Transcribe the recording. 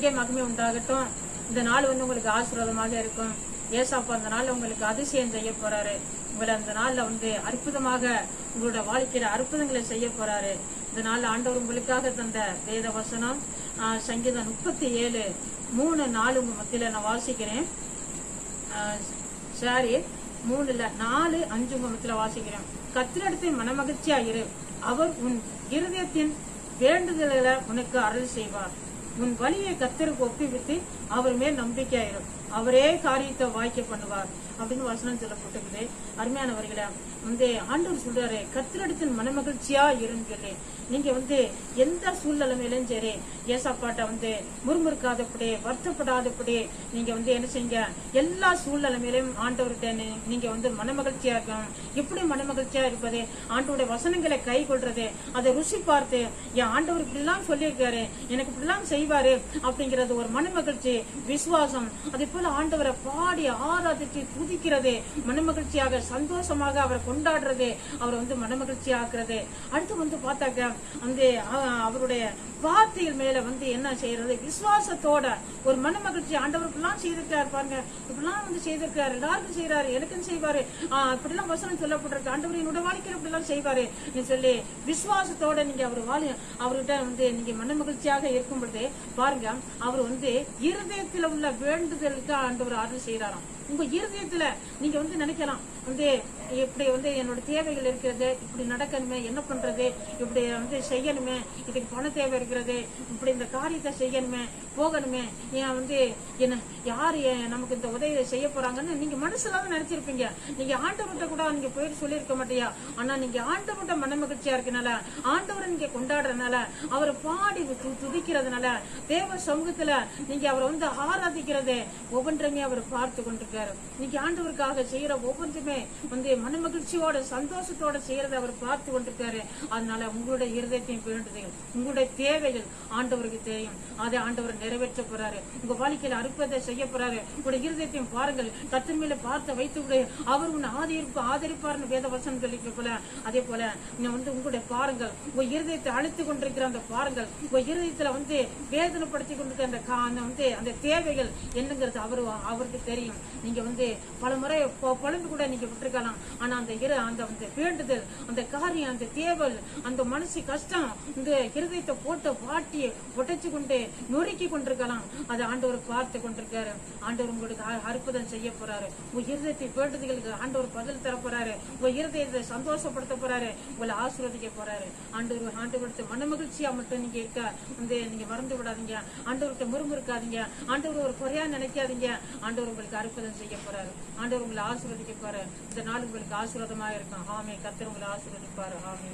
கர்த்தருக்கே மகிமை உண்டாகட்டும். இந்த நாள் வந்து உங்களுக்கு ஆசீர்வாதமாக இருக்கும். ஏசாப்பா அந்த நாள்ல உங்களுக்கு அதிசயம் செய்ய போறாரு. உங்களை அந்த நாள்ல வந்து அற்புதமாக உங்களோட வாழ்க்கையில அற்புதங்களை செய்ய போறாரு. இந்த நாள்ல ஆண்டவர் உங்களுக்காக தந்த வேத வசனம் சங்கீதம் 37:3-4 உங்க மத்தியில நான் வாசிக்கிறேன். 4:5 உங்க மத்தியில வாசிக்கிறேன். கர்த்தரிடத்தில் மனமகிழ்ச்சியா இரு, அவர் உன் இருதயத்தின் வேண்டுதல்களை உனக்கு அருள் செய்வார். உன் வழியை கர்த்தருக்கு ஒப்புவித்து அவர் மேல் நம்பிக்கையாயிரும், அவரே காரியத்தை வாய்க்க பண்ணுவார் அப்படின்னு வசனம் சொல்லப்பட்டிருக்குது. அருமையானவர்களே, வந்து ஆண்டவர் சொல்றாரு கர்த்தரிடத்தின் மனமகிழ்ச்சியா இருன்னு சொல்லி. நீங்க வந்து எந்த சூழ்நிலைமையிலும் சரி ஏசாப்பாட்ட வந்து முறுமுறுக்காதபடி வருத்தப்படாதபடி நீங்க வந்து என்ன செய்யுங்க, எல்லா சூழ்நிலைமையிலும் ஆண்டவர்கிட்ட நீங்க வந்து மனமகிழ்ச்சியா இருக்கணும். எப்படி மனமகிழ்ச்சியா இருப்பது? ஆண்டவருடைய வசனங்களை கை கொள்றது, அதை ருசி பார்த்து என் ஆண்டவர் இப்படி எல்லாம் சொல்லியிருக்காரு, எனக்கு இப்படி எல்லாம் செய்வாரு அப்படிங்கறது ஒரு மனமகிழ்ச்சி, விசுவாசம். அதே போல ஆண்டவரை பாடி ஆராதிச்சு துதிக்கிறது, மனமகிழ்ச்சியாக சந்தோஷமாக அவரை கொண்டாடுறது, அவரை வந்து மனமகிழ்ச்சி ஆக்குறது. அடுத்து வந்து பார்த்தாக்க அந்த அவருடைய வார்த்தைகள் மேல வந்து என்ன செய்யறது, விசுவாசத்தோட ஒரு மனமகிழ்ச்சி. ஆண்டவர் இப்படிலாம் செய்திருக்காரு பாருங்க, இப்படிலாம் வந்து செய்திருக்காரு, எல்லாருக்கும் செய்யறாரு, எனக்கும் செய்வாரு, இப்படிலாம் வசனம் சொல்லப்பட்டிருக்கு, ஆண்டவர் என்னோட வாழ்க்கையில இப்படி எல்லாம் செய்வாரு சொல்லி விசுவாசத்தோட நீங்க அவர்கிட்ட வந்து நீங்க மனமகிழ்ச்சியாக இருக்கும் பொழுது பாருங்க, அவர் வந்து இருதயத்துல உள்ள வேண்டுதலுக்கு ஆண்டவர் அருள் செய்யறாராம். உங்க இருதயத்துல நீங்க வந்து நினைக்கலாம் வந்து இப்படி வந்து என்னோட தேவைகள் இருக்கிறது, இப்படி நடக்கணுமே, என்ன பண்றது, இப்படி வந்து செய்யணுமே, இதுக்கு பண தேவை இருக்கிறது, இப்படி இந்த காரியத்தை செய்யணுமே, போகணுமே, ஏன் வந்து என்ன யாரு நமக்கு இந்த உதவி செய்ய போறாங்கன்னு நீங்க மனசுலாதான் நினைச்சிருப்பீங்க. நீங்க ஆண்டவர்கிட்ட கூட நீங்க போயிட்டு சொல்லியிருக்க மாட்டியா. ஆனா நீங்க ஆண்டவர்கிட்ட மனமகிழ்ச்சியா இருக்கனால, ஆண்டவரை நீங்க கொண்டாடுறதுனால, அவரை பாடி துதிக்கிறதுனால, தேவ சமூகத்துல நீங்க அவரை வந்து ஆராதிக்கிறது, ஒவ்வொன்றுமே அவர் பார்த்து கொண்டிருக்காரு. நீங்க ஆண்டவருக்காக செய்யற ஒவ்வொன்றுமே வந்து மனமகிழ்ச்சியோட சந்தோஷத்தோட செய்யறதை அவர் பார்த்து கொண்டிருக்காரு. அதனால உங்களுடைய இருதயத்தையும் வேண்டுதல், உங்களுடைய தேவைகள் ஆண்டவருக்கு தெரியும், அதை ஆண்டவர் நிறைவேற்ற போறாரு. உங்க வாழ்க்கையில அற்புதத்தை செய்ய போறாரு. உங்களுடைய இருதயத்தையும் பாருங்கள், கர்த்தர் மேல பார்த்து வைத்து அவர் உன்னை ஆதரிப்பார்னு வேத வசனம் சொல்லிக்க போல, அதே போல நீங்க வந்து உங்களுடைய பாருங்கள், உங்க இருதயத்தை அழுத்து கொண்டிருக்கிற அந்த பாருங்கள், உங்க இருதயத்துல வந்து வேதனைப்படுத்தி கொண்டிருக்கிற அந்த தேவைகள் என்னங்கிறது அவருக்கு தெரியும். நீங்க வந்து பல முறை பொழுது கூட நீங்க விட்டுருக்கலாம். ஆனா அந்த வேண்டுதல், அந்த காரியம், அந்த தேவல், அந்த மனசு கஷ்டம் இந்த இருதயத்தை போட்டு வாட்டி உடைச்சு கொண்டு நொறுக்கி கொண்டிருக்கலாம். அதை ஆண்டவர் பார்த்து கொண்டிருக்காரு. ஆண்டவர் உங்களுக்கு அற்புதம் செய்ய போறாரு. உங்க இருதயத்தை வேண்டுதலுக்கு ஆண்டவர் பதில் தர போறாரு. உங்க இருதயத்தை சந்தோஷப்படுத்த போறாரு, உங்களை ஆசீர்வதிக்க போறாரு. ஆண்டவருக்கு மனமகிழ்ச்சியா மட்டும் நீங்க இருக்க வந்து நீங்க மறந்து விடாதீங்க. ஆண்டவர்கிட்ட முறுமுறுக்காதீங்க, ஆண்டவர் ஒரு குறையா நினைக்காதீங்க. ஆண்டவர் உங்களுக்கு அற்புதம் செய்ய போறாரு. ஆண்டவர் உங்களை ஆசீர்வதிக்க போறாரு. இந்த நாள் உங்களுக்கு ஆசீர்வாதமாக இருக்கும். ஆமே. கர்த்தர் உங்களை ஆசீர்வதிப்பாரு. ஆமே.